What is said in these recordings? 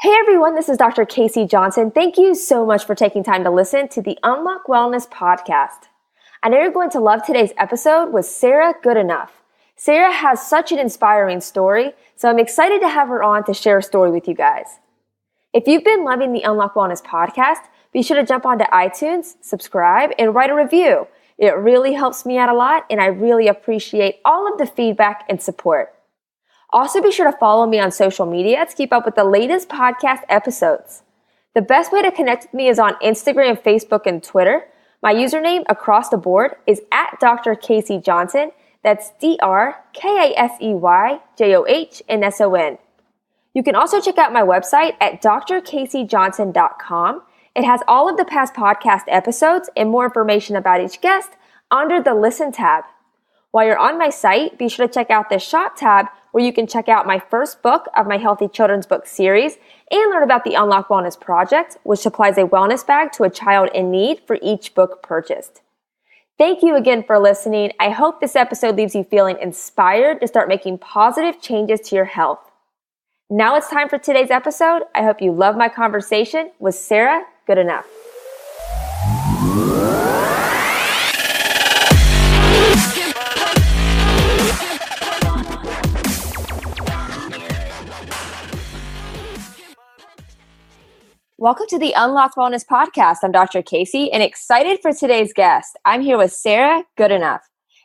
Hey everyone, this is Dr. Casey Johnson. Thank you so much for taking time to listen to the Unlock Wellness podcast. I know you're going to love today's episode with Sarah Goodenough. Sarah has such an inspiring story, so I'm excited to have her on to share a story with you guys. If you've been loving the Unlock Wellness podcast, be sure to jump onto iTunes, subscribe, and write a review. It really helps me out a lot, and I really appreciate all of the feedback and support. Also, be sure to follow me on social media to keep up with the latest podcast episodes. The best way to connect with me is on Instagram, Facebook, and Twitter. My username across the board is at Dr. Casey Johnson. That's DrKaseyJohnson. You can also check out my website at drkaseyjohnson.com. It has all of the past podcast episodes and more information about each guest under the Listen tab. While you're on my site, be sure to check out the Shop tab where you can check out my first book of my Healthy Children's Book series and learn about the Unlock Wellness Project, which supplies a wellness bag to a child in need for each book purchased. Thank you again for listening. I hope this episode leaves you feeling inspired to start making positive changes to your health. Now it's time for today's episode. I hope you love my conversation with Sarah Goodenough. Welcome to the Unlock Wellness Podcast. I'm Dr. Casey and excited for today's guest. I'm here with Sarah Goodenough.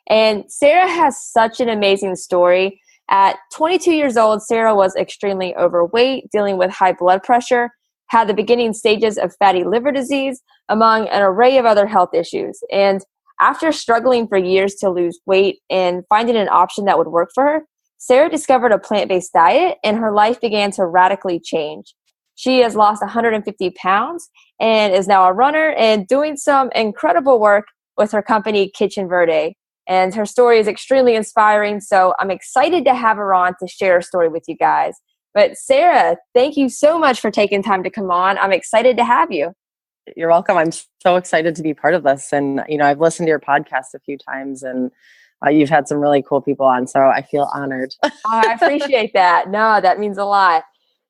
And Sarah has such an amazing story. At 22 years old, Sarah was extremely overweight, dealing with high blood pressure, had the beginning stages of fatty liver disease, among an array of other health issues. And after struggling for years to lose weight and finding an option that would work for her, Sarah discovered a plant-based diet and her life began to radically change. She has lost 150 pounds and is now a runner and doing some incredible work with her company, Kitchen Verde. And her story is extremely inspiring, so I'm excited to have her on to share her story with you guys. But Sarah, thank you so much for taking time to come on. I'm excited to have you. You're welcome. I'm so excited to be part of this. And, I've listened to your podcast a few times and you've had some really cool people on, so I feel honored. I appreciate that. No, that means a lot.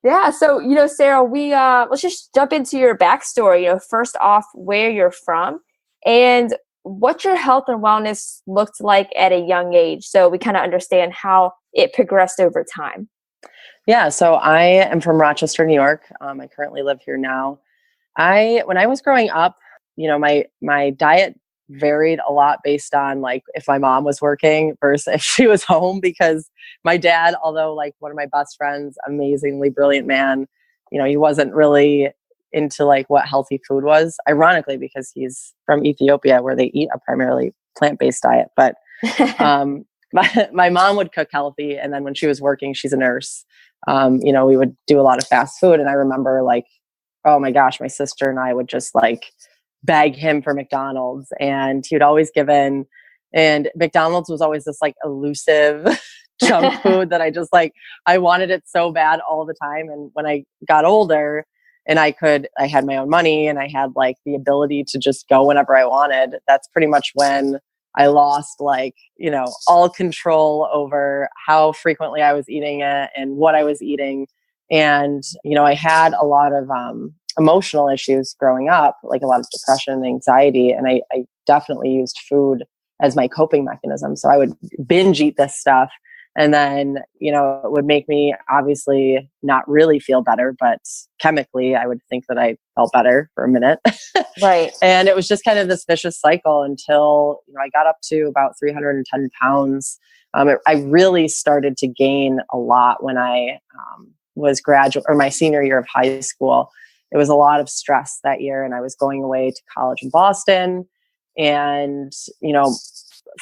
Yeah. So, Sarah, let's just jump into your backstory. First off, where you're from and what your health and wellness looked like at a young age. So we kind of understand how it progressed over time. Yeah. So I am from Rochester, New York. I currently live here now. When I was growing up, my diet varied a lot based on like if my mom was working versus if she was home, because my dad, although like one of my best friends, amazingly brilliant man, he wasn't really into like what healthy food was, ironically, because he's from Ethiopia where they eat a primarily plant-based diet. But my mom would cook healthy. And then when she was working, she's a nurse. We would do a lot of fast food. And I remember like, oh my gosh, my sister and I would just like beg him for McDonald's and he would always give in. And McDonald's was always this like elusive junk food that I just like, I wanted it so bad all the time. And when I got older and I had my own money and I had like the ability to just go whenever I wanted, that's pretty much when I lost like, all control over how frequently I was eating it and what I was eating. And, I had a lot of emotional issues growing up, like a lot of depression and anxiety. And I definitely used food as my coping mechanism. So I would binge eat this stuff. And then, it would make me obviously not really feel better, but chemically I would think that I felt better for a minute. Right. And it was just kind of this vicious cycle until, I got up to about 310 pounds. I really started to gain a lot when I was my senior year of high school. It was a lot of stress that year. And I was going away to college in Boston. And,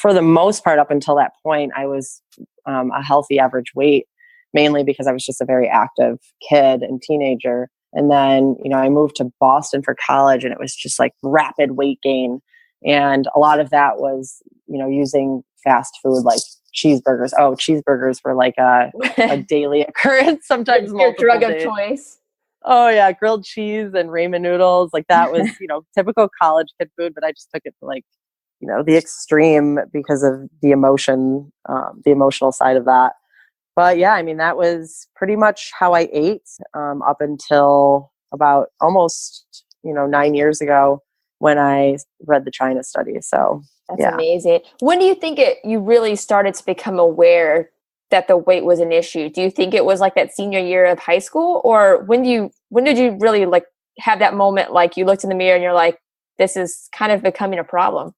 for the most part, up until that point, I was a healthy average weight, mainly because I was just a very active kid and teenager. And then, I moved to Boston for college and it was just like rapid weight gain. And a lot of that was, using fast food like cheeseburgers. Oh, cheeseburgers were like a daily occurrence, sometimes multiple your drug days. of choice. Oh yeah, grilled cheese and ramen noodles. Like that was, typical college kid food, but I just took it to like, the extreme because of the emotional side of that. But yeah, I mean, that was pretty much how I ate up until about almost, 9 years ago when I read the China study. So That's yeah. amazing. When do you think you really started to become aware that the weight was an issue? Do you think it was like that senior year of high school, or when did you really like have that moment, like you looked in the mirror and you're like, this is kind of becoming a problem?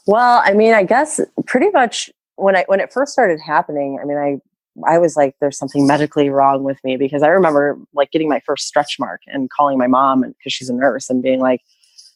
Well, I mean, I guess pretty much when it first started happening, I mean, I was like, there's something medically wrong with me, because I remember like getting my first stretch mark and calling my mom, and because she's a nurse, and being like,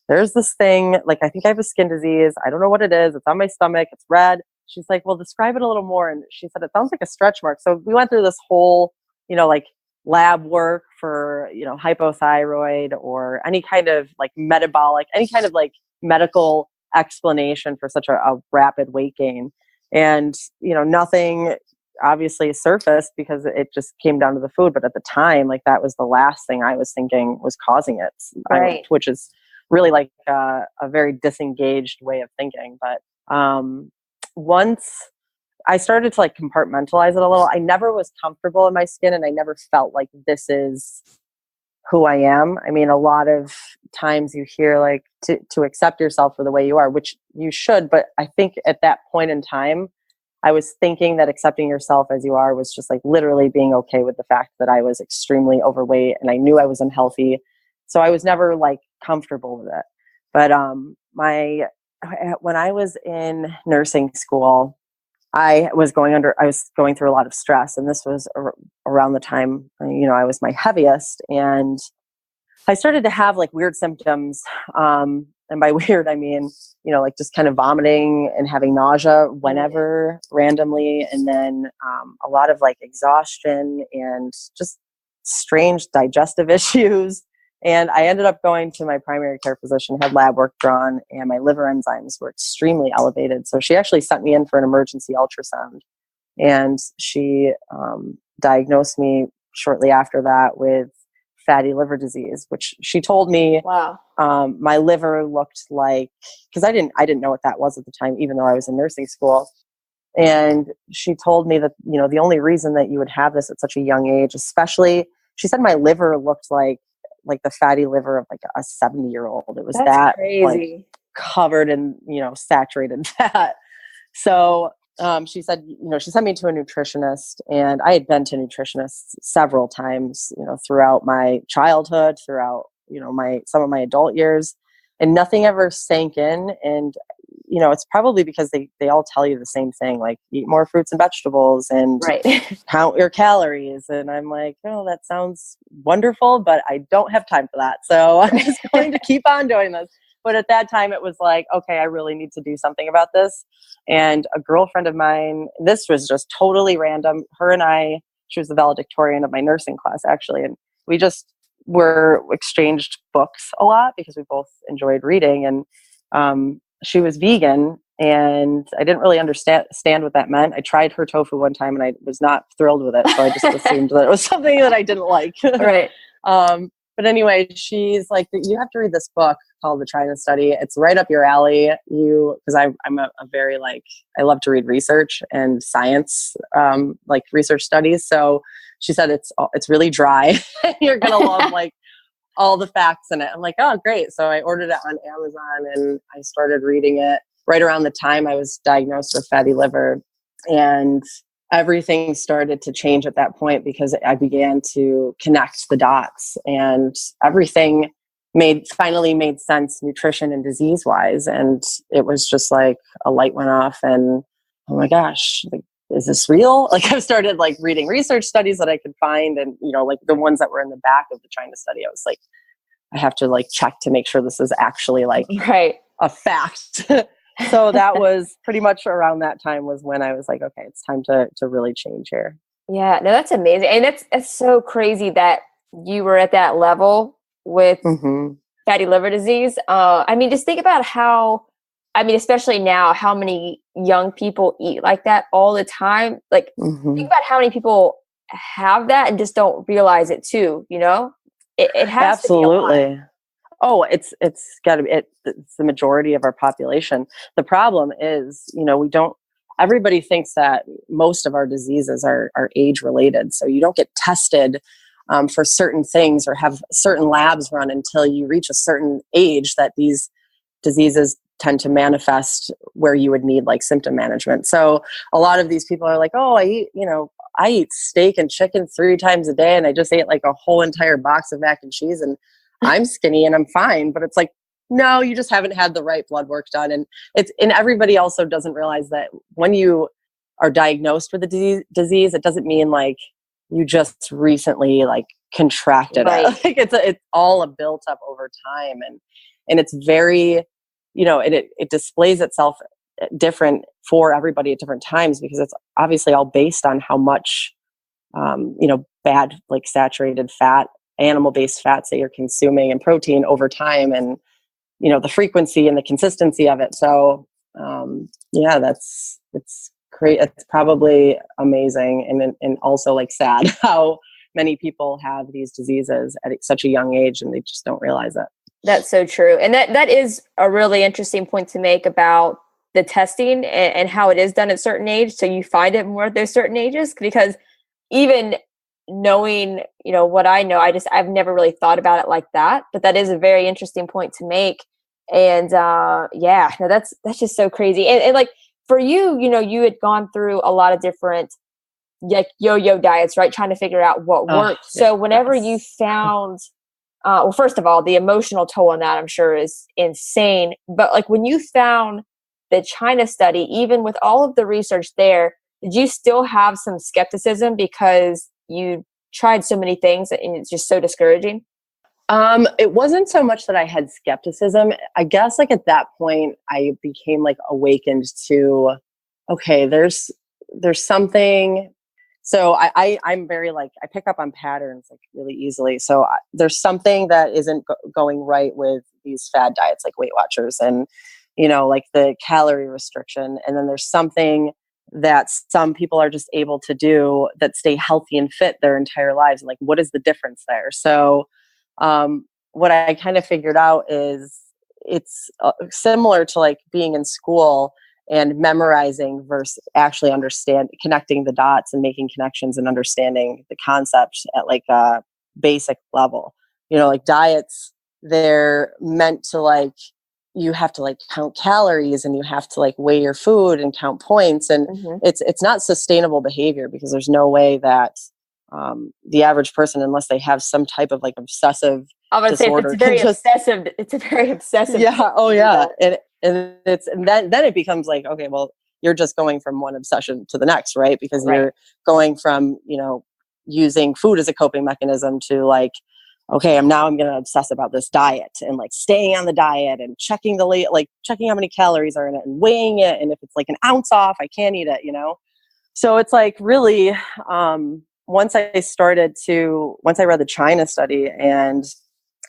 there's this thing, like, I think I have a skin disease. I don't know what it is. It's on my stomach. It's red. She's like, well, describe it a little more. And she said, it sounds like a stretch mark. So we went through this whole, like lab work for, hypothyroid or any kind of like metabolic, any kind of like medical explanation for such a rapid weight gain. And, nothing obviously surfaced because it just came down to the food. But at the time, like, that was the last thing I was thinking was causing it, Right. which is really like a very disengaged way of thinking. But once I started to like compartmentalize it a little, I never was comfortable in my skin, and I never felt like this is who I am. I mean, a lot of times you hear like to accept yourself for the way you are, which you should. But I think at that point in time, I was thinking that accepting yourself as you are was just like literally being okay with the fact that I was extremely overweight and I knew I was unhealthy. So I was never like comfortable with it. But when I was in nursing school, I was going through a lot of stress, and this was around the time, I was my heaviest, and I started to have like weird symptoms. And by weird, I mean, like just kind of vomiting and having nausea whenever randomly. And then a lot of like exhaustion and just strange digestive issues. And I ended up going to my primary care physician, had lab work drawn, and my liver enzymes were extremely elevated. So she actually sent me in for an emergency ultrasound. And she diagnosed me shortly after that with fatty liver disease, which she told me, wow, my liver looked like, because I didn't know what that was at the time, even though I was in nursing school. And she told me that, the only reason that you would have this at such a young age, especially, she said my liver looked like the fatty liver of like a 70-year-old. It was that's crazy. Like covered in, saturated fat. So she said, she sent me to a nutritionist, and I had been to nutritionists several times, throughout my childhood, throughout, some of my adult years, and nothing ever sank in. And, it's probably because they all tell you the same thing, like eat more fruits and vegetables and Right. count your calories. And I'm like, oh, that sounds wonderful, but I don't have time for that. So I'm just going to keep on doing this. But at that time, it was like, okay, I really need to do something about this. And a girlfriend of mine, this was just totally random. Her and I, she was the valedictorian of my nursing class, actually. And we just exchanged books a lot because we both enjoyed reading. And she was vegan, and I didn't really understand what that meant. I tried her tofu one time, and I was not thrilled with it. So I just assumed that it was something that I didn't like. Right. But anyway, she's like, you have to read this book called The China Study. It's right up your alley. Because I'm a very I love to read research and science, like research studies. So she said it's really dry. You're gonna love like all the facts in it. I'm like, oh, great. So I ordered it on Amazon, and I started reading it right around the time I was diagnosed with fatty liver. And everything started to change at that point, because I began to connect the dots, and everything finally made sense, nutrition and disease wise. And it was just like a light went off, and oh my gosh, like, is this real? Like, I started like reading research studies that I could find, and like the ones that were in the back of the China study, I was like, I have to like check to make sure this is actually like right. a fact. So that was pretty much around that time was when I was like, okay, it's time to really change here. Yeah, no, that's amazing. And it's so crazy that you were at that level with fatty liver disease. I mean, just think about especially now, how many young people eat like that all the time. Like, think about how many people have that and just don't realize it too, It has absolutely. to be a lot. Oh, it's got to be. It's the majority of our population. The problem is, we don't. everybody thinks that most of our diseases are age related. So you don't get tested for certain things or have certain labs run until you reach a certain age that these diseases tend to manifest where you would need like symptom management. So a lot of these people are like, oh, I eat steak and chicken 3 times a day and I just ate like a whole entire box of mac and cheese and I'm skinny and I'm fine. But it's like, no, you just haven't had the right blood work done. And everybody also doesn't realize that when you are diagnosed with a disease, it doesn't mean like you just recently like contracted Right. it. Like it's all a built up over time. And it's very, it displays itself different for everybody at different times because it's obviously all based on how much, bad, like saturated fat, animal-based fats that you're consuming and protein over time and, the frequency and the consistency of it. So, it's great. It's probably amazing and also like sad how many people have these diseases at such a young age and they just don't realize it. That's so true. And that is a really interesting point to make about the testing and how it is done at certain age. So you find it more at those certain ages, because even knowing, what I know, I've never really thought about it like that, but that is a very interesting point to make. And that's just so crazy. And like for you, you had gone through a lot of different like yo-yo diets, right? Trying to figure out what worked. So whenever you found, well, first of all, the emotional toll on that, I'm sure, is insane. But like when you found the China study, even with all of the research there, did you still have some skepticism because you tried so many things and it's just so discouraging? It wasn't so much that I had skepticism. I guess like at that point I became like awakened to, okay, there's something. So I'm very like, I pick up on patterns like really easily. So there's something that isn't going right with these fad diets, like Weight Watchers and, like the calorie restriction. And then there's something that some people are just able to do that stay healthy and fit their entire lives. And like, what is the difference there? So, what I kind of figured out is it's similar to like being in school and memorizing versus actually connecting the dots and making connections and understanding the concepts at like a basic level. Like diets, they're meant to like, you have to like count calories and you have to like weigh your food and count points. And it's not sustainable behavior because there's no way that the average person, unless they have some type of like obsessive disorder, it's a very obsessive. Yeah. Oh yeah. And then it becomes like, okay, well, you're just going from one obsession to the next, right? Because you're going from, using food as a coping mechanism to like, okay, I'm going to obsess about this diet and like staying on the diet and checking checking how many calories are in it and weighing it. And if it's like an ounce off, I can't eat it, So it's like really, once I read the China study and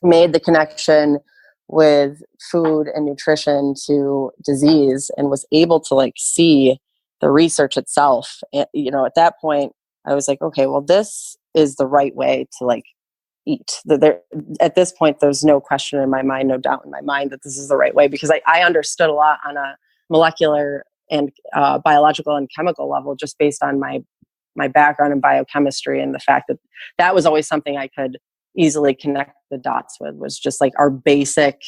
made the connection with food and nutrition to disease and was able to like see the research itself, at that point I was like, okay, well, this is the right way to like eat. At this point, there's no question in my mind, no doubt in my mind that this is the right way because I understood a lot on a molecular and biological and chemical level just based on my background in biochemistry and the fact that that was always something I could easily connect the dots with was just like our basic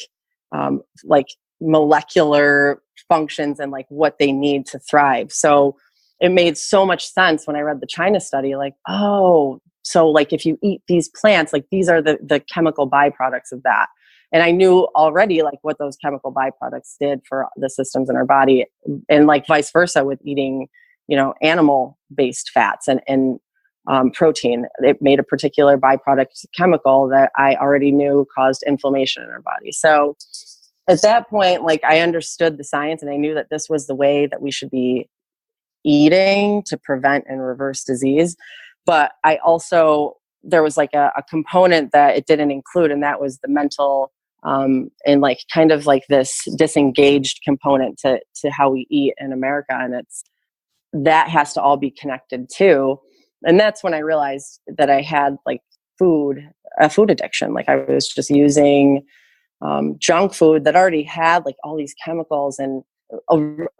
like molecular functions and like what they need to thrive. So it made so much sense when I read the China study, like, oh, so like if you eat these plants, like these are the chemical byproducts of that. And I knew already like what those chemical byproducts did for the systems in our body and like vice versa with eating, animal-based fats and protein. It made a particular byproduct chemical that I already knew caused inflammation in our body. So at that point, like I understood the science and I knew that this was the way that we should be eating to prevent and reverse disease. But I also, there was like a component that it didn't include, and that was the mental and like kind of like this disengaged component to how we eat in America. And that has to all be connected too. And that's when I realized that I had like a food addiction. Like I was just using junk food that already had like all these chemicals and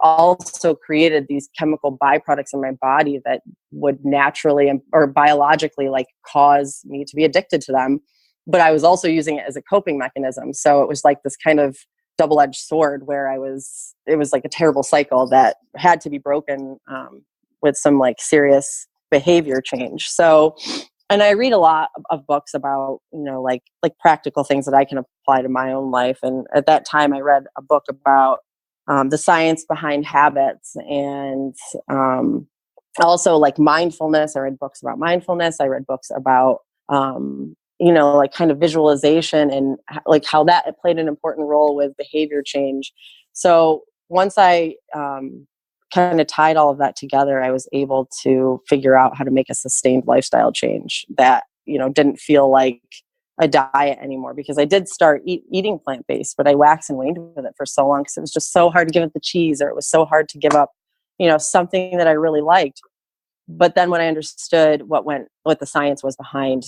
also created these chemical byproducts in my body that would naturally or biologically like cause me to be addicted to them. But I was also using it as a coping mechanism. So it was like this kind of double-edged sword where it was like a terrible cycle that had to be broken with some like serious behavior change. So, and I read a lot of books about, like practical things that I can apply to my own life. And at that time I read a book about the science behind habits, and also like mindfulness. I read books about mindfulness. I read books about, like kind of visualization and like how that played an important role with behavior change. So once I kind of tied all of that together, I was able to figure out how to make a sustained lifestyle change that, didn't feel like a diet anymore, because I did start eating plant-based, but I waxed and waned with it for so long because it was just so hard to give up the cheese, or it was so hard to give up, something that I really liked. But then when I understood what the science was behind,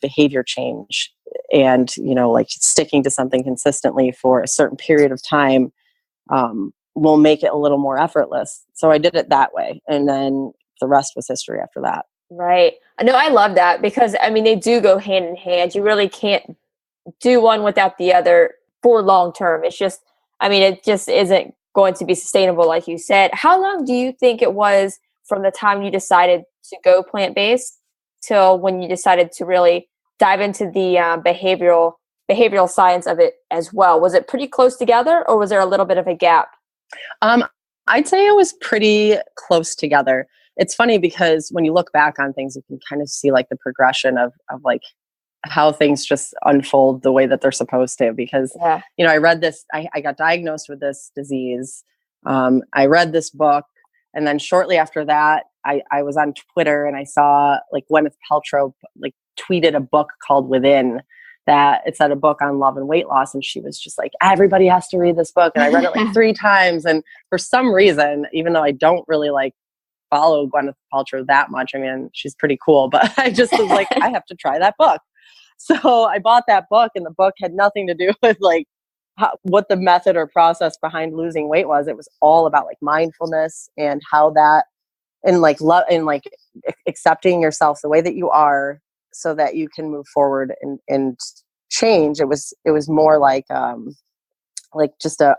behavior change and, like sticking to something consistently for a certain period of time, will make it a little more effortless. So I did it that way. And then the rest was history after that. Right. No, I love that, because I mean, they do go hand in hand. You really can't do one without the other for long term. It's just, I mean, it just isn't going to be sustainable, like you said. How long do you think it was from the time you decided to go plant-based till when you decided to really dive into the behavioral science of it as well? Was it pretty close together, or was there a little bit of a gap? I'd say it was pretty close together. It's funny because when you look back on things, you can kind of see like the progression of like how things just unfold the way that they're supposed to. Because, I read this, I got diagnosed with this disease. I read this book. And then shortly after that, I was on Twitter and I saw like Gwyneth Paltrow like tweeted a book called Within, that it's a book on love and weight loss. And she was just like, everybody has to read this book. And I read it like 3 times. And for some reason, even though I don't really like follow Gwyneth Paltrow that much, I mean, she's pretty cool, but I just was like, I have to try that book. So I bought that book, and the book had nothing to do with like what the method or process behind losing weight was. It was all about like mindfulness and how that, and like love, and like accepting yourself the way that you are so that you can move forward and change. It was more like just the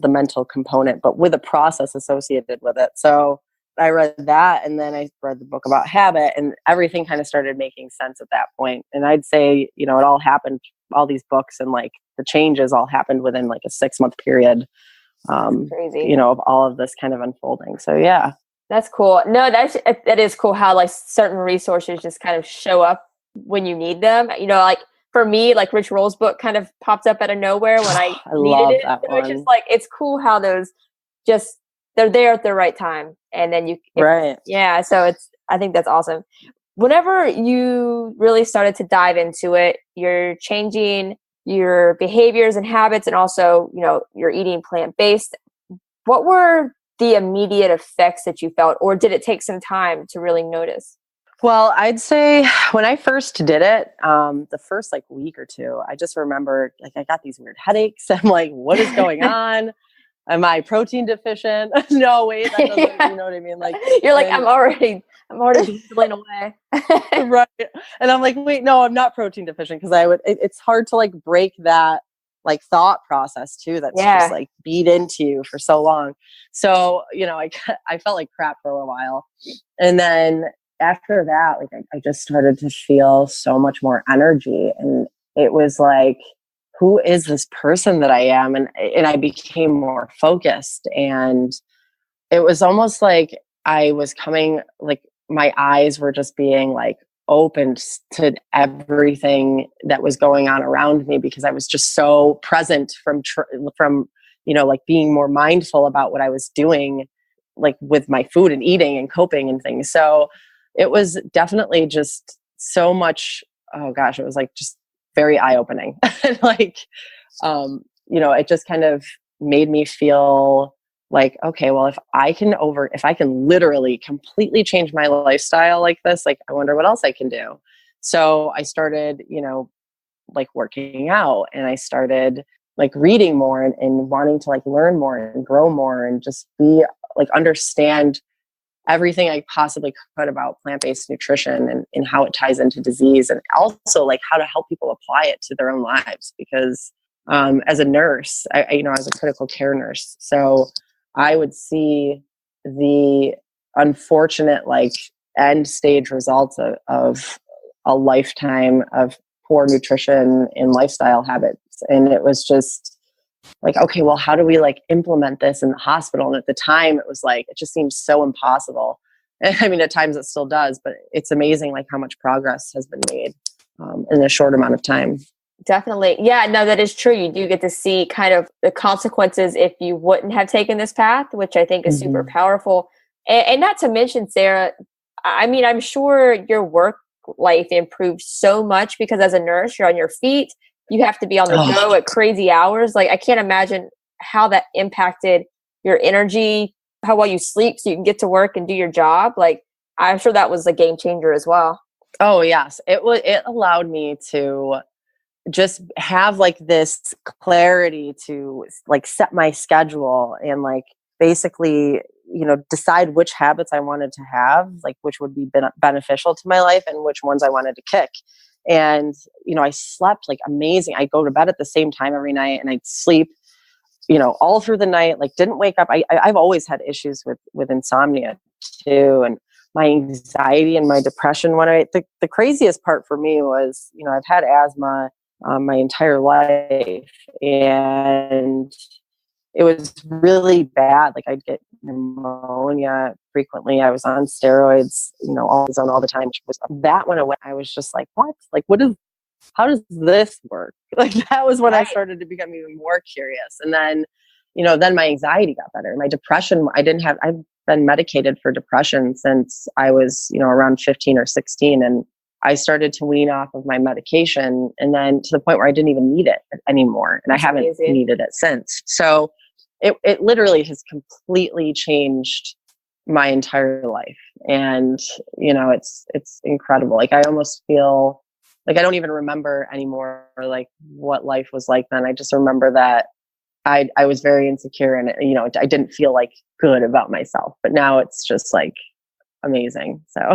mental component, but with a process associated with it. So I read that, and then I read the book about habit, and everything kind of started making sense at that point. And I'd say, it all happened, all these books and like the changes all happened within like a 6-month period, crazy. Of all of this kind of unfolding. So yeah. That's cool. No, that is cool how like certain resources just kind of show up when you need them. Like for me, like Rich Roll's book kind of popped up out of nowhere when I needed it. That so it's just like, it's cool how those just, they're there at the right time. And then right. Yeah. So I think that's awesome. Whenever you really started to dive into it, you're changing your behaviors and habits, and also, you're eating plant-based. What were the immediate effects that you felt, or did it take some time to really notice? Well, I'd say when I first did it, the first like week or 2, I just remember like I got these weird headaches. I'm like, what is going on? Am I protein deficient? No, wait, that doesn't, you know what I mean? Like you're like, I'm already dwindling away. Right. And I'm like, wait, no, I'm not protein deficient, because it's hard to like break that like thought process too, that's just like beat into you for so long. So, I felt like crap for a little while. And then after that, like I just started to feel so much more energy, and it was like, who is this person that I am? And I became more focused, and it was almost like I was coming, like my eyes were just being like opened to everything that was going on around me, because I was just so present from like being more mindful about what I was doing, like with my food and eating and coping and things. So it was definitely just so much, oh gosh, it was like just very eye-opening. Like, it just kind of made me feel like, okay, well, if I can literally completely change my lifestyle like this, like, I wonder what else I can do. So I started, like working out, and I started like reading more and wanting to like learn more and grow more and just be like understand everything I possibly could about plant-based nutrition and how it ties into disease, and also like how to help people apply it to their own lives. Because as a nurse, I was a critical care nurse, so I would see the unfortunate like end stage results of a lifetime of poor nutrition and lifestyle habits. And it was just like, okay, well, how do we like implement this in the hospital? And at the time it was like, it just seemed so impossible. And I mean, at times it still does, but it's amazing like how much progress has been made in a short amount of time. Definitely. Yeah, no, that is true. You do get to see kind of the consequences if you wouldn't have taken this path, which I think is super powerful. And not to mention, Sarah, I mean, I'm sure your work life improved so much because as a nurse, you're on your feet. You have to be on the go at crazy hours. Like, I can't imagine how that impacted your energy, how well you sleep so you can get to work and do your job. Like, I'm sure that was a game changer as well. Oh, yes. It allowed me to just have like this clarity to like set my schedule and like basically, decide which habits I wanted to have, like which would be beneficial to my life and which ones I wanted to kick. And, I slept like amazing. I go to bed at the same time every night and I'd sleep, all through the night, like didn't wake up. I've always had issues with insomnia too. And my anxiety and my depression. The craziest part for me was, I've had asthma my entire life, and it was really bad. Like I'd get pneumonia frequently. I was on steroids, all the time. That went away. I was just like, what? Like, how does this work? Like that was when I started to become even more curious. And then, then my anxiety got better. My depression, I've been medicated for depression since I was, around 15 or 16. And I started to wean off of my medication, and then to the point where I didn't even need it anymore. And I haven't needed it since. So it literally has completely changed my entire life. And, it's incredible. Like I almost feel like I don't even remember anymore, like what life was like then. I just remember that I was very insecure and, I didn't feel like good about myself, but now it's just like amazing. So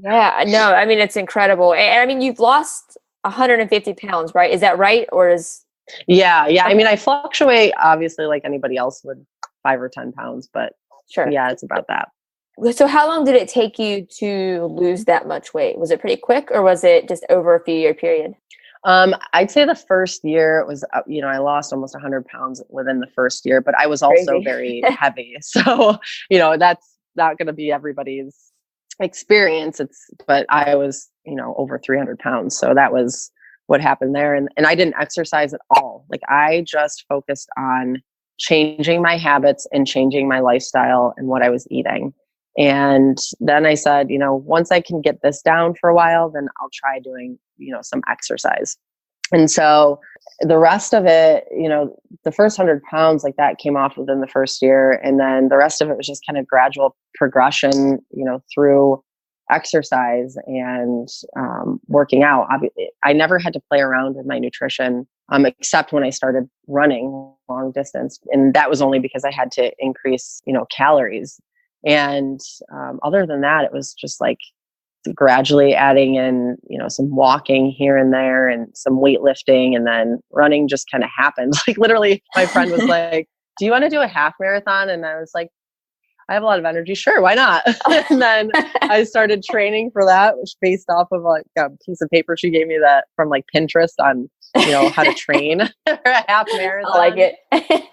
yeah, no, I mean, it's incredible. And I mean, you've lost 150 pounds, right? Is that right? Or yeah. I mean, I fluctuate obviously like anybody else would, 5 or 10 pounds, but sure. Yeah, it's about that. So how long did it take you to lose that much weight? Was it pretty quick, or was it just over a few year period? I'd say the first year it was, I lost almost 100 pounds within the first year, but I was also very heavy. So, that's not going to be everybody's experience. But I was, over 300 pounds. So that was what happened there. And I didn't exercise at all. Like I just focused on changing my habits and changing my lifestyle and what I was eating. And then I said, once I can get this down for a while, then I'll try doing, some exercise. And so the rest of it, the first 100 pounds like that came off within the first year. And then the rest of it was just kind of gradual progression, through exercise and working out. I never had to play around with my nutrition, except when I started running long distance. And that was only because I had to increase, calories. And other than that, it was just like gradually adding in, some walking here and there and some weightlifting, and then running just kind of happened. Like literally my friend was like, do you want to do a half marathon? And I was like, I have a lot of energy. Sure. Why not? And then I started training for that, which based off of like a piece of paper she gave me that from like Pinterest on, how to train for a half marathon. I like it.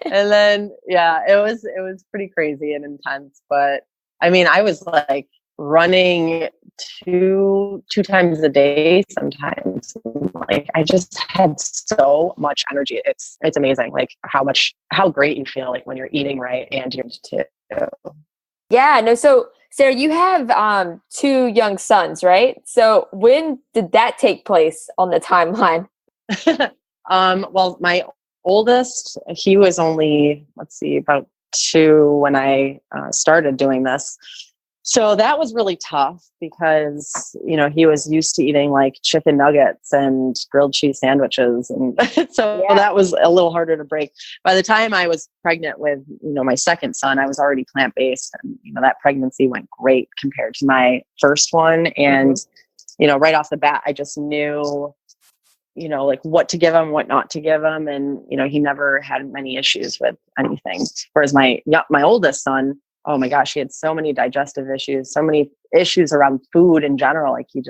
And then, yeah, it was pretty crazy and intense, but I mean, I was like running two times a day sometimes. Like I just had so much energy. It's amazing. Like how great you feel like when you're eating right and you're too. Yeah, no. So Sarah, you have 2 young sons, right? So when did that take place on the timeline? Well, my oldest, he was only, about 2 when I started doing this. So that was really tough because, he was used to eating like chicken nuggets and grilled cheese sandwiches. And so that was a little harder to break. By the time I was pregnant with, my second son, I was already plant-based, and, that pregnancy went great compared to my first one. And, right off the bat, I just knew, like what to give him, what not to give him. And, he never had many issues with anything. Whereas my oldest son, oh my gosh, he had so many digestive issues, so many issues around food in general. Like it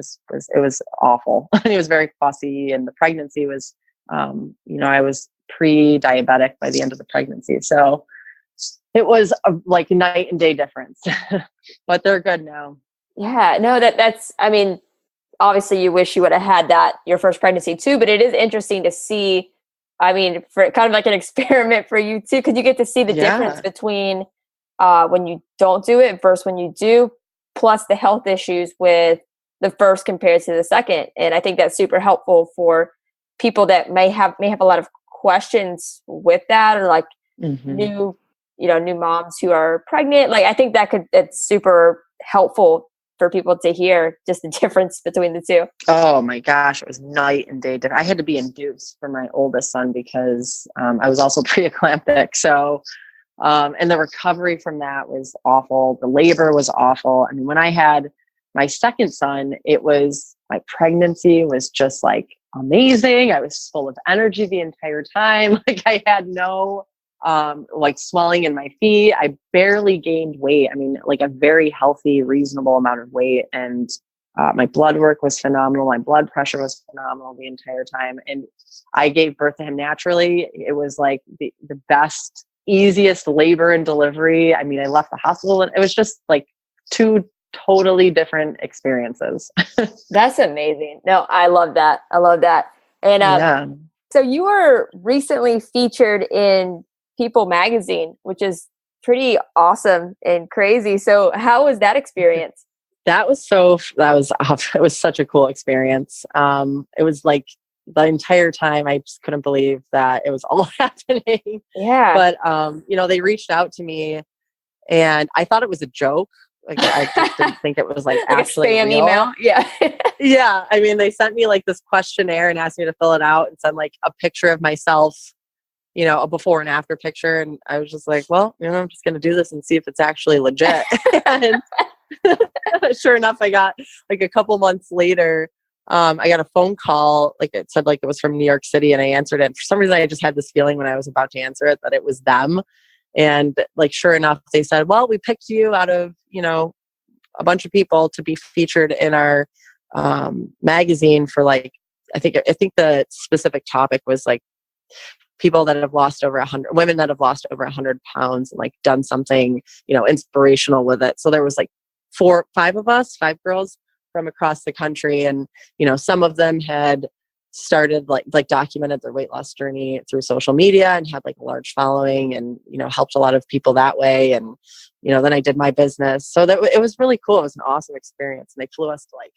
was awful. He was very fussy, and the pregnancy was, I was pre-diabetic by the end of the pregnancy. So it was like night and day difference, but they're good now. Yeah, no, obviously you wish you would have had that your first pregnancy too, but it is interesting to see, for kind of like an experiment for you too, because you get to see the difference between when you don't do it versus when you do, plus the health issues with the first compared to the second. And I think that's super helpful for people that may have a lot of questions with that, or like new moms who are pregnant. Like, I think it's super helpful for people to hear just the difference between the two. Oh my gosh, it was night and day different. I had to be induced for my oldest son because I was also preeclamptic. So and the recovery from that was awful. The labor was awful. I mean, when I had my second son, my pregnancy was just like amazing. I was full of energy the entire time. Like, I had no, like swelling in my feet. I barely gained weight. I mean, like a very healthy, reasonable amount of weight. And my blood work was phenomenal. My blood pressure was phenomenal the entire time. And I gave birth to him naturally. It was like the best, easiest labor and delivery. I mean, I left the hospital, and it was just like two totally different experiences. That's amazing. No, I love that. And so you were recently featured in People magazine, which is pretty awesome and crazy. So how was that experience? It was such a cool experience. It was like the entire time I just couldn't believe that it was all happening. Yeah. But, they reached out to me, and I thought it was a joke. Like, I just didn't think it was like actually a spam real. email. Yeah. Yeah. I mean, they sent me like this questionnaire and asked me to fill it out and send like a picture of myself, a before and after picture. And I was just like, well, I'm just going to do this and see if it's actually legit. And sure enough, I got like a couple months later, I got a phone call, like it said, like it was from New York City, and I answered it. For some reason, I just had this feeling when I was about to answer it that it was them. And like, sure enough, they said, well, we picked you out of, a bunch of people to be featured in our magazine for like, I think the specific topic was like people that have lost over 100, women that have lost over 100 pounds and like done something, inspirational with it. So there was like 5 girls from across the country. And, some of them had started like documented their weight loss journey through social media and had like a large following, and, helped a lot of people that way. And, then I did my business. So it was really cool. It was an awesome experience. And they flew us to like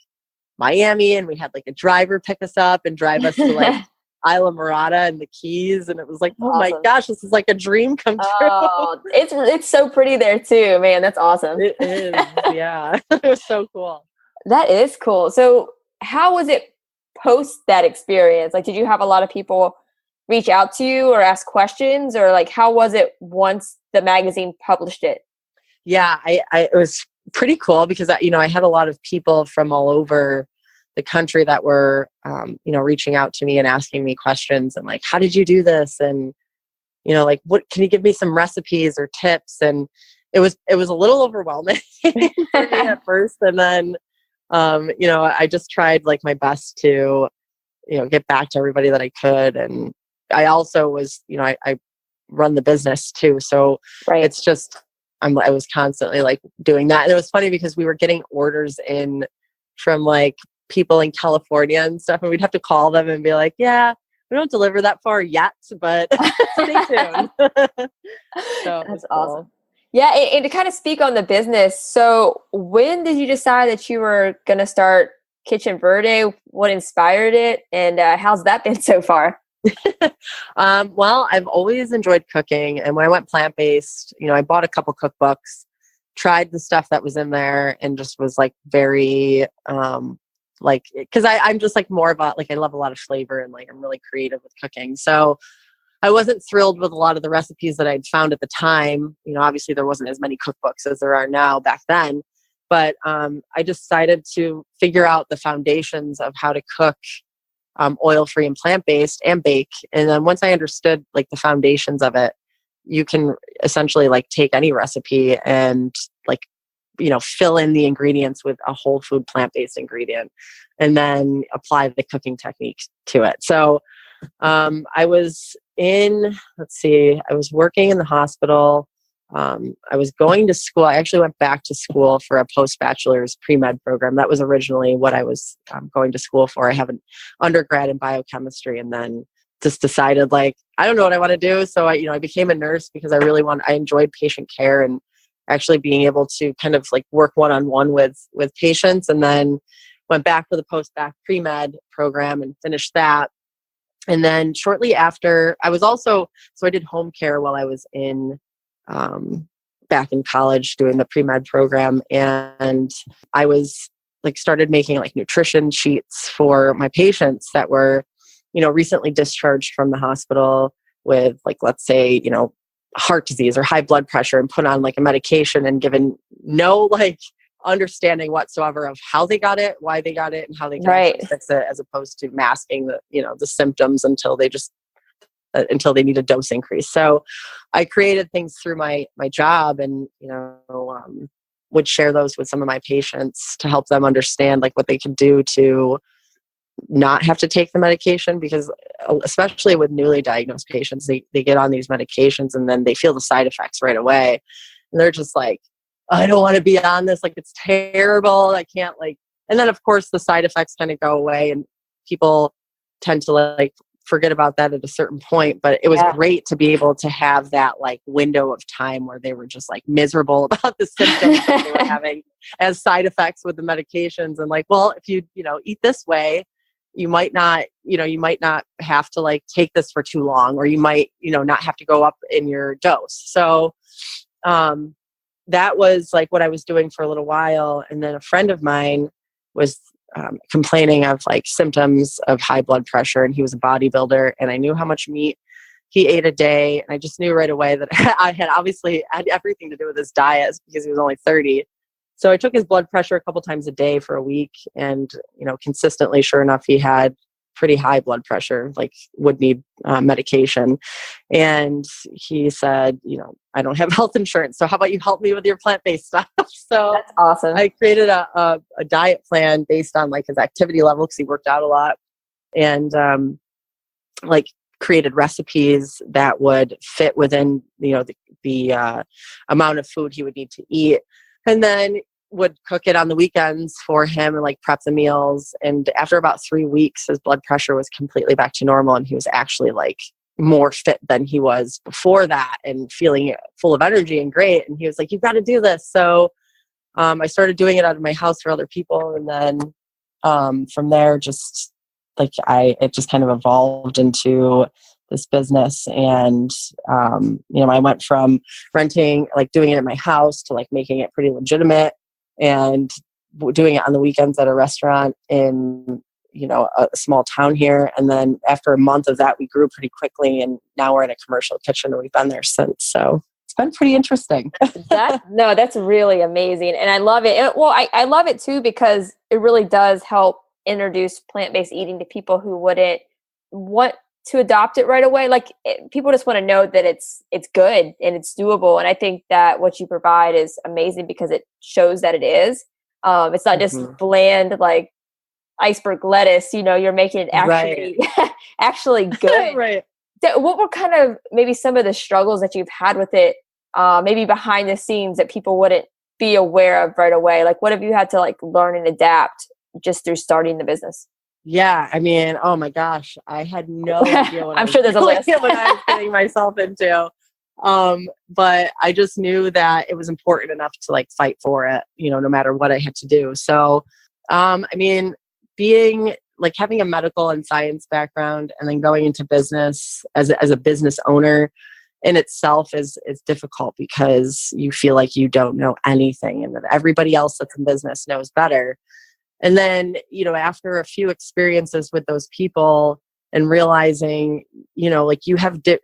Miami, and we had like a driver pick us up and drive us to like Isla Mirada and the Keys. And it was like, oh my gosh, this is like a dream come true. Oh, it's so pretty there too, man. That's awesome. It is. Yeah. It was so cool. That is cool. So how was it post that experience? Like, did you have a lot of people reach out to you or ask questions, or like, how was it once the magazine published it? Yeah, it was pretty cool because, I had a lot of people from all over the country that were, reaching out to me and asking me questions and like, how did you do this? And, like, what, can you give me some recipes or tips? And it was a little overwhelming for me at first. And then, I just tried like my best to, get back to everybody that I could. And I also was, I run the business too. So it's just, I was constantly like doing that. And it was funny because we were getting orders in from like people in California and stuff. And we'd have to call them and be like, yeah, we don't deliver that far yet, but stay tuned. So that's awesome. Yeah. And to kind of speak on the business. So when did you decide that you were going to start Kitchen Verde? What inspired it? And how's that been so far? Well, I've always enjoyed cooking. And when I went plant-based, I bought a couple cookbooks tried the stuff that was in there and just was like very, like, cause I'm just like more about like, I love a lot of flavor and like, I'm really creative with cooking. So I wasn't thrilled with a lot of the recipes that I'd found at the time. Obviously there wasn't as many cookbooks as there are now back then, but I decided to figure out the foundations of how to cook oil-free and plant-based and bake. And then once I understood like the foundations of it, you can essentially like take any recipe and like, fill in the ingredients with a whole food plant-based ingredient and then apply the cooking techniques to it. So I was I was working in the hospital. I was going to school. I actually went back to school for a post-bachelor's pre-med program. That was originally what I was going to school for. I have an undergrad in biochemistry and then just decided like, I don't know what I want to do. So I became a nurse because I enjoyed patient care and actually being able to kind of like work one-on-one with patients, and then went back for the post-bac pre-med program and finished that. And then shortly after I did home care while I was back in college doing the pre-med program. And I was like, started making like nutrition sheets for my patients that were, recently discharged from the hospital with like, let's say, heart disease or high blood pressure, and put on like a medication and given no like understanding whatsoever of how they got it, why they got it, and how they can actually fix it, as opposed to masking the symptoms until they need a dose increase. So I created things through my job and, would share those with some of my patients to help them understand like what they could do to not have to take the medication, because especially with newly diagnosed patients, they get on these medications and then they feel the side effects right away. And they're just like, I don't want to be on this. Like, it's terrible. I can't and then of course the side effects kind of go away and people tend to like forget about that at a certain point. But it was great to be able to have that like window of time where they were just like miserable about the symptoms that they were having as side effects with the medications. And like, well, if you, eat this way, you might not have to like take this for too long, or you might, not have to go up in your dose. So, that was like what I was doing for a little while. And then a friend of mine was complaining of like symptoms of high blood pressure, and he was a bodybuilder, and I knew how much meat he ate a day. And I just knew right away that I had everything to do with his diet because he was only 30. So I took his blood pressure a couple times a day for a week, and, consistently, sure enough, he had pretty high blood pressure, like would need medication. And he said, I don't have health insurance, so how about you help me with your plant-based stuff? So that's awesome. I created a diet plan based on like his activity level, because he worked out a lot, and like created recipes that would fit within, the amount of food he would need to eat. And then would cook it on the weekends for him and like prep the meals. And after about 3 weeks, his blood pressure was completely back to normal. And he was actually like more fit than he was before that, and feeling full of energy and great. And he was like, you've got to do this. So I started doing it out of my house for other people. And then from there, just like it just kind of evolved into this business. And, I went from renting, like doing it in my house, to like making it pretty legitimate and doing it on the weekends at a restaurant in, a small town here. And then after a month of that, we grew pretty quickly, and now we're in a commercial kitchen, and we've been there since. So it's been pretty interesting. That's really amazing. And I love it. I love it too, because it really does help introduce plant-based eating to people who wouldn't want to adopt it right away. Like people just want to know that it's good and it's doable. And I think that what you provide is amazing, because it shows that it is. It's not just bland, like iceberg lettuce, you're making it actually, actually good. Right. So what were kind of maybe some of the struggles that you've had with it, maybe behind the scenes, that people wouldn't be aware of right away? Like what have you had to like learn and adapt just through starting the business? Yeah, I mean, oh my gosh, I had no idea what I'm sure there's a list. what I was getting myself into. But I just knew that it was important enough to like fight for it, no matter what I had to do. So, I mean, being like having a medical and science background and then going into business as a business owner, in itself is difficult because you feel like you don't know anything and that everybody else that's in business knows better. And then, after a few experiences with those people and realizing, like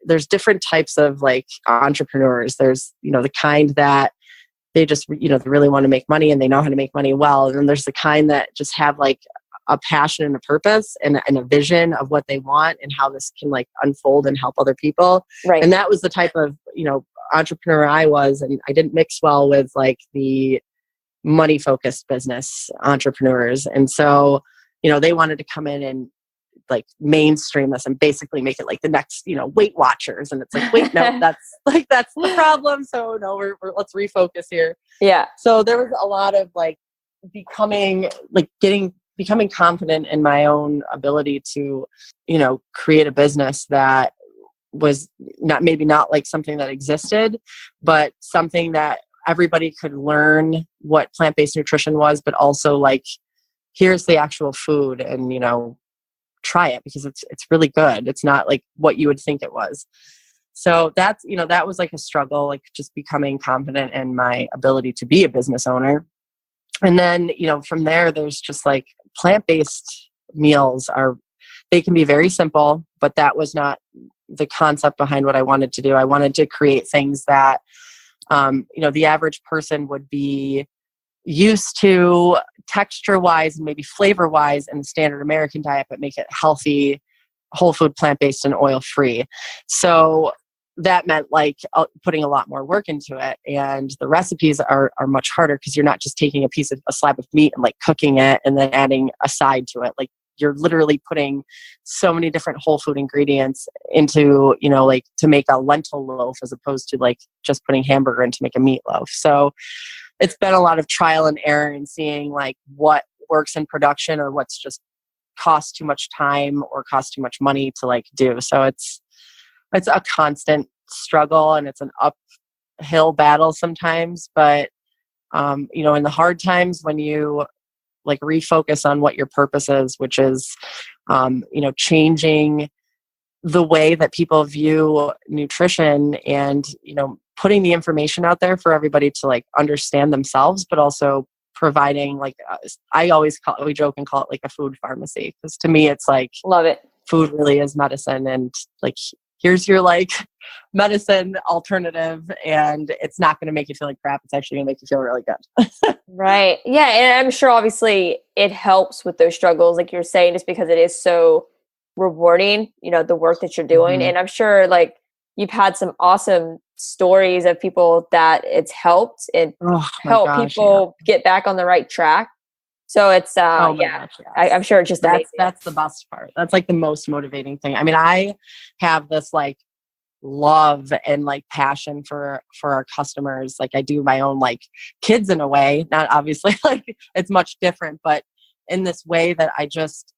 there's different types of like entrepreneurs. There's, the kind that they just, they really want to make money and they know how to make money well. And then there's the kind that just have like a passion and a purpose and a vision of what they want and how this can like unfold and help other people. Right. And that was the type of, entrepreneur I was. And I didn't mix well with like the money focused business entrepreneurs. And so, they wanted to come in and like mainstream this and basically make it like the next, Weight Watchers. And it's like, wait, no, that's the problem. So no, let's refocus here. Yeah. So there was a lot of like becoming confident in my own ability to, create a business that was not like something that existed, but something that everybody could learn what plant-based nutrition was, but also like, here's the actual food and, try it because it's really good. It's not like what you would think it was. So that's, that was like a struggle, like just becoming confident in my ability to be a business owner. And then, from there, there's just like plant-based meals they can be very simple, but that was not the concept behind what I wanted to do. I wanted to create things that, the average person would be used to texture-wise and maybe flavor-wise in the standard American diet, but make it healthy, whole food, plant-based, and oil-free. So that meant like putting a lot more work into it. And the recipes are much harder because you're not just taking a slab of meat and like cooking it and then adding a side to it. Like you're literally putting so many different whole food ingredients into, like to make a lentil loaf as opposed to like just putting hamburger in to make a meatloaf. So it's been a lot of trial and error and seeing like what works in production or what's just cost too much time or cost too much money to like do. So it's a constant struggle and it's an uphill battle sometimes. But, in the hard times when you like refocus on what your purpose is, which is, changing the way that people view nutrition and, putting the information out there for everybody to like understand themselves, but also providing like, we joke and call it like a food pharmacy. Because to me, it's like, love it. Food really is medicine. And like, here's your like medicine alternative. And it's not going to make you feel like crap. It's actually going to make you feel really good. Right. Yeah. And I'm sure obviously it helps with those struggles, like you're saying, just because it is so rewarding, the work that you're doing. Mm-hmm. And I'm sure like you've had some awesome stories of people that it's helped and people get back on the right track. So it's, gosh, yes. I'm sure it's just amazing. That's the best part. That's like the most motivating thing. I mean, I have this like love and like passion for our customers. Like I do my own like kids in a way, not obviously like it's much different, but in this way that I just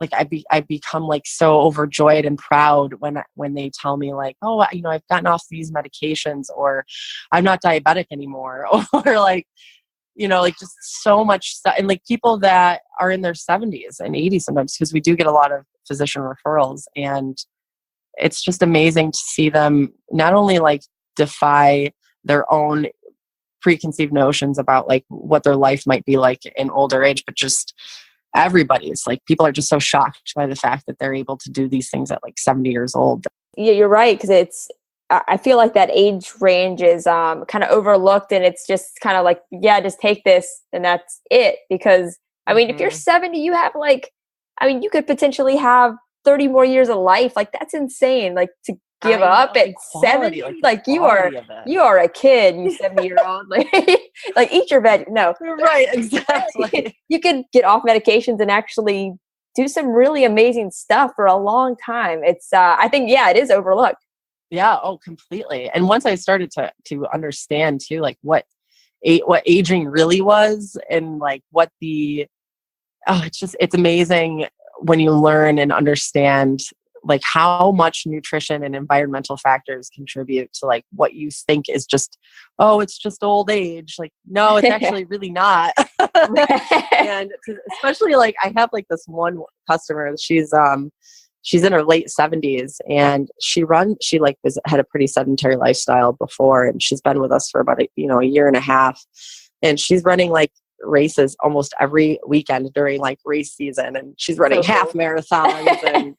like, I become like so overjoyed and proud when they tell me like, oh, I've gotten off these medications or I'm not diabetic anymore or like, like just so much stuff. And like people that are in their 70s and 80s sometimes, because we do get a lot of physician referrals, and it's just amazing to see them not only like defy their own preconceived notions about like what their life might be like in older age, but just everybody's like, people are just so shocked by the fact that they're able to do these things at like 70 years old. Yeah, you're right. Because I feel like that age range is kind of overlooked, and it's just kind of like, yeah, just take this and that's it. Because I mean, if you're 70, you have like, you could potentially have 30 more years of life. Like that's insane. Like to give up at 70, like you are a kid, you 70-year-old. Like eat your veg. No, right, exactly. You could get off medications and actually do some really amazing stuff for a long time. It's I think it is overlooked. Yeah, completely. And once I started to understand too, like what aging really was, and like what it's amazing when you learn and understand like how much nutrition and environmental factors contribute to like what you think is just, it's just old age. Like, no, it's actually really not. And especially like I have like this one customer, she's she's in her late 70s, and she had a pretty sedentary lifestyle before, and she's been with us for about a year and a half, and she's running like races almost every weekend during like race season, and she's running half marathons and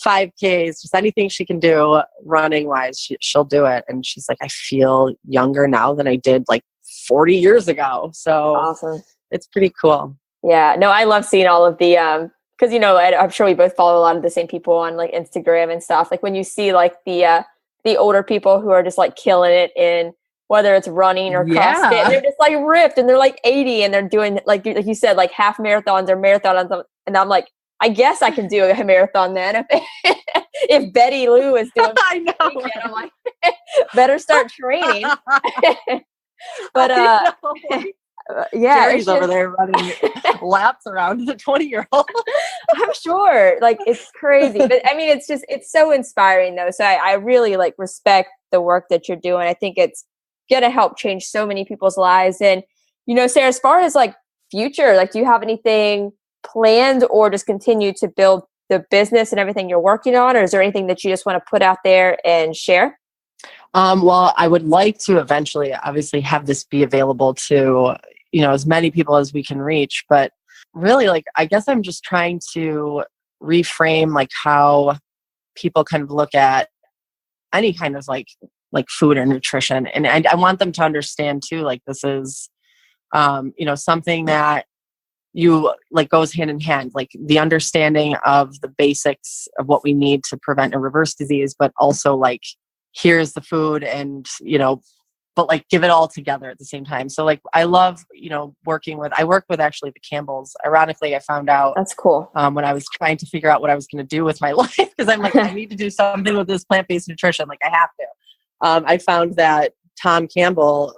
5Ks, just anything she can do running wise, she'll do it. And she's like, I feel younger now than I did like 40 years ago. So awesome. It's pretty cool. Yeah, no, I love seeing all of the, because, I'm sure we both follow a lot of the same people on like Instagram and stuff. Like when you see like the older people who are just like killing it in whether it's running or CrossFit, and they're just like ripped and they're like 80 and they're doing like you said, like half marathons or marathons. And I'm like, I guess I can do a marathon then. If Betty Lou is doing I know. Weekend, I'm like, better start training. But Jerry's over there running laps around the 20-year-old. I'm sure, like it's crazy, but I mean, it's so inspiring though. So I really like respect the work that you're doing. I think it's gonna help change so many people's lives. And Sarah, as far as like future, like do you have anything planned or just continue to build the business and everything you're working on, or is there anything that you just want to put out there and share? Well, I would like to eventually obviously have this be available to, as many people as we can reach, but really like, I guess I'm just trying to reframe like how people kind of look at any kind of like food or nutrition. And I want them to understand too, like this is, something that you like goes hand in hand, like the understanding of the basics of what we need to prevent and reverse disease, but also like, here's the food and, but like give it all together at the same time. So like, I love, I work with actually the Campbells. Ironically, I found out that's cool when I was trying to figure out what I was going to do with my life, because I'm like, I need to do something with this plant-based nutrition. Like I have to. I found that Tom Campbell,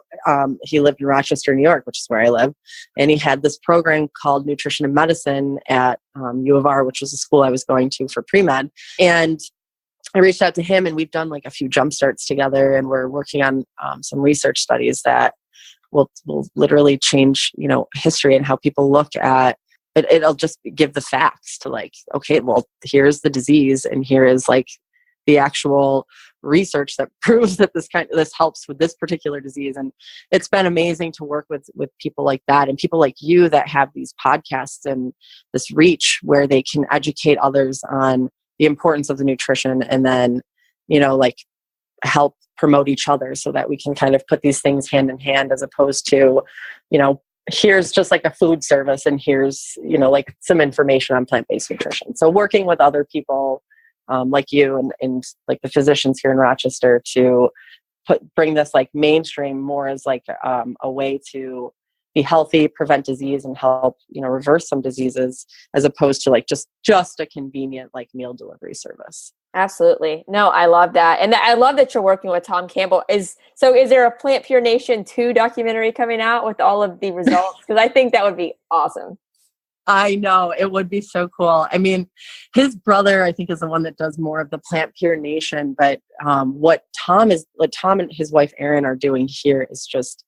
he lived in Rochester, New York, which is where I live. And he had this program called Nutrition and Medicine at U of R, which was a school I was going to for pre-med. And I reached out to him, and we've done like a few jump starts together, and we're working on some research studies that will literally change, history and how people look at it. It'll just give the facts to like, okay, well, here's the disease, and here is like the actual research that proves that this helps with this particular disease. And it's been amazing to work with people like that, and people like you that have these podcasts and this reach where they can educate others on the importance of the nutrition, and then, like help promote each other so that we can kind of put these things hand in hand, as opposed to, here's just like a food service and here's, like some information on plant-based nutrition. So working with other people like you and like the physicians here in Rochester to bring this like mainstream more as like a way to be healthy, prevent disease, and help, reverse some diseases, as opposed to like just a convenient like meal delivery service. Absolutely. No, I love that. And I love that you're working with Tom Campbell. Is there a Plant Pure Nation 2 documentary coming out with all of the results? Because I think that would be awesome. I know, it would be so cool. I mean, his brother, I think, is the one that does more of the Plant Pure Nation, but what Tom and his wife Erin are doing here is just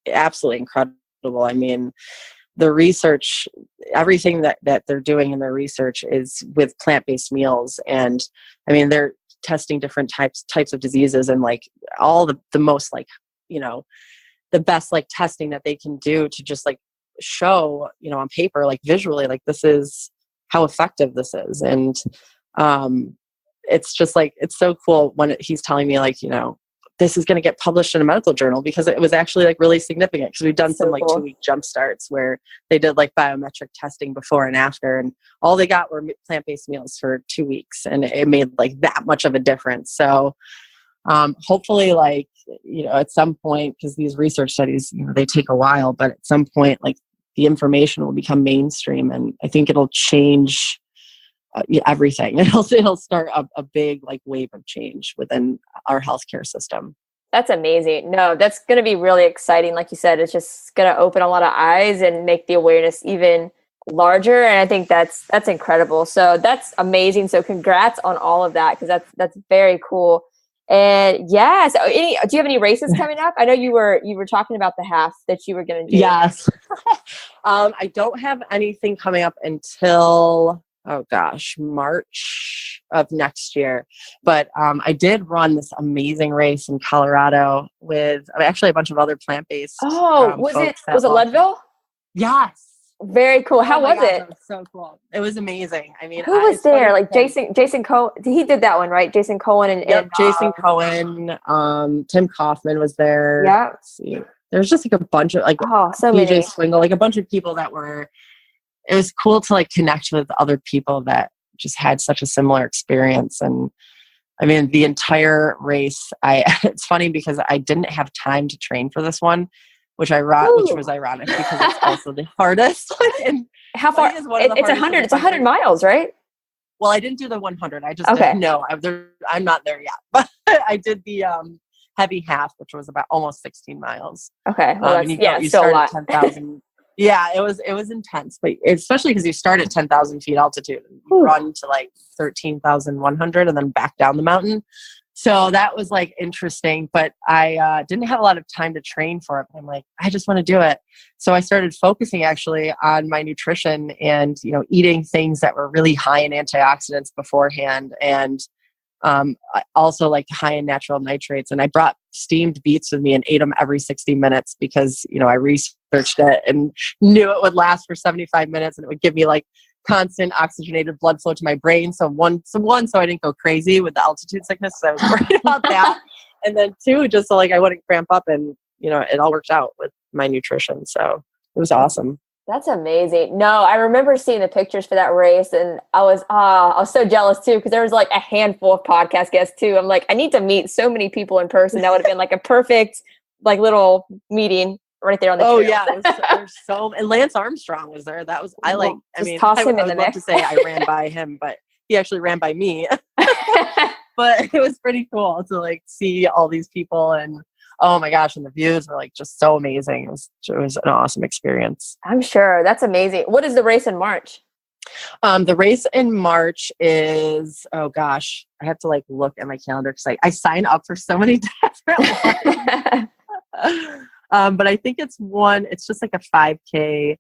absolutely incredible. I mean, the research, everything that they're doing in their research is with plant-based meals. And I mean, they're testing different types of diseases, and like all the most like, the best like testing that they can do to just like show, on paper, like visually, like this is how effective this is. And it's just like, it's so cool when he's telling me like, this is going to get published in a medical journal, because it was actually like really significant, because we've done some like 2-week jump starts where they did like biometric testing before and after, and all they got were plant-based meals for 2 weeks, and it made like that much of a difference. So hopefully like, at some point, because these research studies, they take a while, but at some point like the information will become mainstream, and I think it'll change everything. It'll start a big like wave of change within our healthcare system. That's amazing. No, that's going to be really exciting. Like you said, it's just going to open a lot of eyes and make the awareness even larger. And I think that's incredible. So that's amazing. So congrats on all of that, because that's very cool. And yeah, so do you have any races coming up? I know you were talking about the half that you were going to do. Yes. I don't have anything coming up until oh gosh, March of next year. But I did run this amazing race in Colorado with actually a bunch of other plant-based Oh, folks was that it love. Leadville? Yes. Very cool. Oh How my was gosh, it? that was so cool. It was amazing. I mean, Who was it's funny there? Like because, Jason Cohen. He did that one, right? Jason Cohen yep, and Jason Cohen, Tim Kaufman was there. yeah. Let's see. There's just like a bunch of like Oh, so PJ many. Swingle, like a bunch of people that were, it was cool to like connect with other people that just had such a similar experience. And I mean, the entire race, it's funny because I didn't have time to train for this one, which was ironic because it's also the hardest. And How far? is one of the It's hardest 100. It's 100 miles, right? Well, I didn't do the 100. I just Okay. didn't know. I'm not there yet. But I did the heavy half, which was about almost 16 miles. Okay. Well, you still a start lot. at 10,000. Yeah, it was intense, but especially because you start at 10,000 feet altitude and you run to like 13,100 and then back down the mountain. So that was like interesting, but I didn't have a lot of time to train for it. I'm like, I just want to do it. So I started focusing actually on my nutrition and, eating things that were really high in antioxidants beforehand. And I also like high in natural nitrates. And I brought steamed beets with me and ate them every 60 minutes because, I researched it and knew it would last for 75 minutes and it would give me like constant oxygenated blood flow to my brain. So I didn't go crazy with the altitude sickness. So I was worried about that. And then two, just so like I wouldn't cramp up and, it all worked out with my nutrition. So it was awesome. That's amazing. No, I remember seeing the pictures for that race and I was so jealous too because there was like a handful of podcast guests too. I'm like, I need to meet so many people in person. That would have been like a perfect like little meeting right there on the trail. Oh yeah, and Lance Armstrong was there. That was I would love to say I ran by him, but he actually ran by me. But it was pretty cool to like see all these people and oh my gosh, and the views were like just so amazing. It was an awesome experience. I'm sure. That's amazing. What is the race in March? The race in March is, oh gosh, I have to like look at my calendar because I sign up for so many different ones. But I think it's just like a 5K.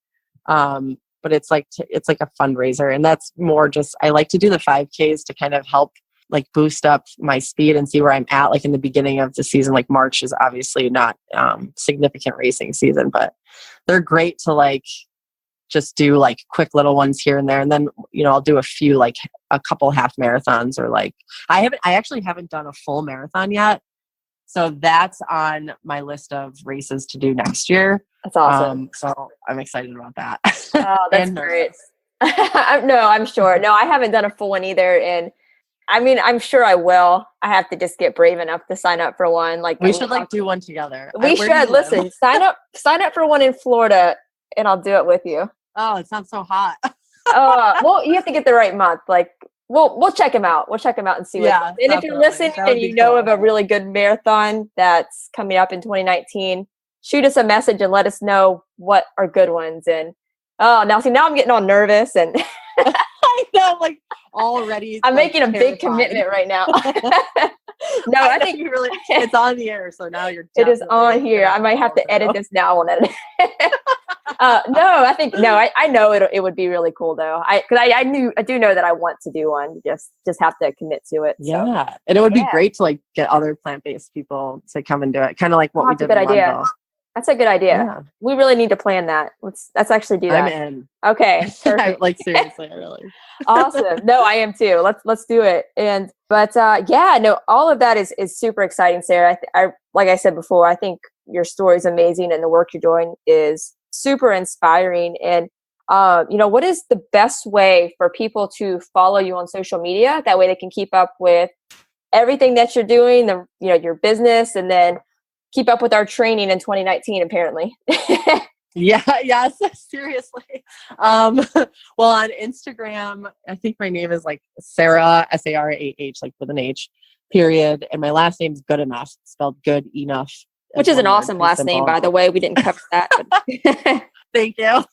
But it's like a fundraiser, and that's more just, I like to do the 5Ks to kind of help like boost up my speed and see where I'm at. Like in the beginning of the season, like March is obviously not significant racing season, but they're great to like just do like quick little ones here and there. And then, I'll do a couple half marathons or like, I actually haven't done a full marathon yet. So that's on my list of races to do next year. That's awesome. So I'm excited about that. Oh, that's great. No, I'm sure. No, I haven't done a full one either. And I mean, I'm sure I will. I have to just get brave enough to sign up for one. Like we should like do one together. We should. Listen, sign up for one in Florida and I'll do it with you. Oh, it sounds so hot. Well, you have to get the right month. Like we'll check them out. We'll check them out and see. And if you're listening and you know of a really good marathon that's coming up in 2019, shoot us a message and let us know what are good ones. And now I'm getting all nervous and I know, like already. I'm making a big commitment right now. No, I think you really. It's on the air, so now you're. It is on here. I might have to edit this now. I won't edit it. I know it would be really cool though. I do know that I want to do one. Just have to commit to it. So. Yeah, and it would be great to like get other plant-based people to come and do it. Kind of like what we did. That's a good idea. Leadville. That's a good idea. Yeah. We really need to plan that. Let's actually do that. I'm in. Okay. Like seriously, I really. Awesome. No, I am too. Let's do it. All of that is super exciting, Sarah. I like I said before, I think your story is amazing and the work you're doing is super inspiring. And what is the best way for people to follow you on social media? That way they can keep up with everything that you're doing, your business, and then keep up with our training in 2019, apparently. Yeah. Yes. Seriously. Well, on Instagram, I think my name is like Sarah, Sarah, like with an H, period. And my last name is Goodenough, spelled good enough. Which is an awesome last name, by the way. We didn't cover that. Thank you.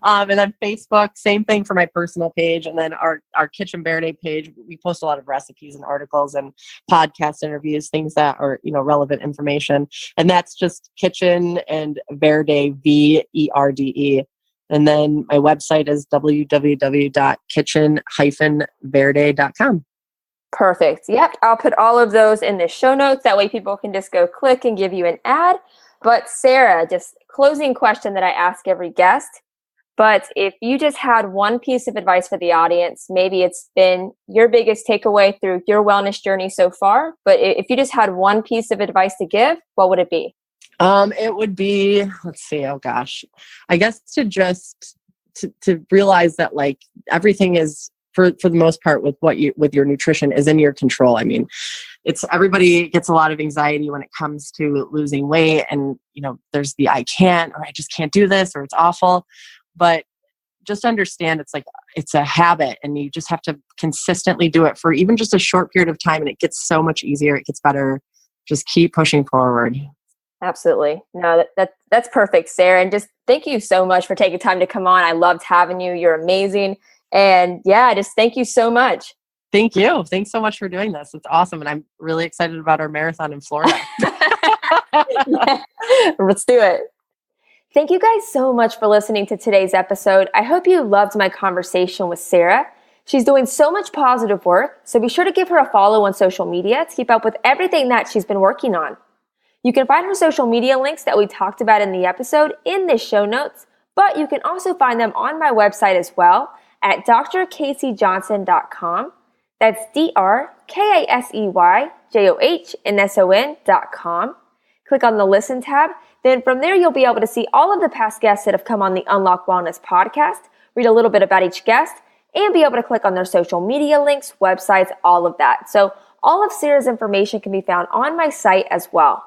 And then Facebook, same thing for my personal page. And then our Kitchen Verde page, we post a lot of recipes and articles and podcast interviews, things that are, relevant information. And that's just Kitchen and Verde, Verde. And then my website is www.kitchen-verde.com. Perfect. Yep. I'll put all of those in the show notes. That way people can just go click and give you an ad. But Sarah, just closing question that I ask every guest. But if you just had one piece of advice for the audience, maybe it's been your biggest takeaway through your wellness journey so far, but if you just had one piece of advice to give, what would it be? It would be, let's see, oh gosh, I guess to just to realize that like everything is for the most part with your nutrition is in your control. I mean, everybody gets a lot of anxiety when it comes to losing weight, and there's the I can't, or I just can't do this, or it's awful. But just understand it's a habit, and you just have to consistently do it for even just a short period of time, and it gets so much easier. It gets better. Just keep pushing forward. Absolutely. No, that's perfect, Sarah. And just thank you so much for taking time to come on. I loved having you. You're amazing. And yeah, just thank you so much. Thank you. Thanks so much for doing this. It's awesome. And I'm really excited about our marathon in Florida. Yeah, let's do it. Thank you guys so much for listening to today's episode. I hope you loved my conversation with Sarah. She's doing so much positive work, so be sure to give her a follow on social media to keep up with everything that she's been working on. You can find her social media links that we talked about in the episode in the show notes, but you can also find them on my website as well at drkaseyjohnson.com. That's drkaseyjohnson.com. Click on the Listen tab. Then from there, you'll be able to see all of the past guests that have come on the Unlock Wellness podcast, read a little bit about each guest, and be able to click on their social media links, websites, all of that. So all of Sarah's information can be found on my site as well.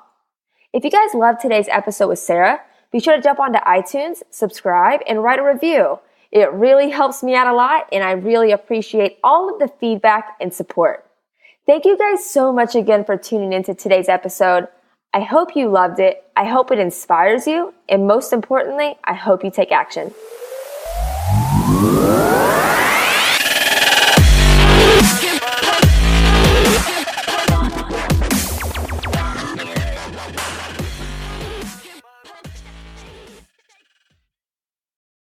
If you guys loved today's episode with Sarah, be sure to jump onto iTunes, subscribe, and write a review. It really helps me out a lot, and I really appreciate all of the feedback and support. Thank you guys so much again for tuning into today's episode. I hope you loved it. I hope it inspires you. And most importantly, I hope you take action.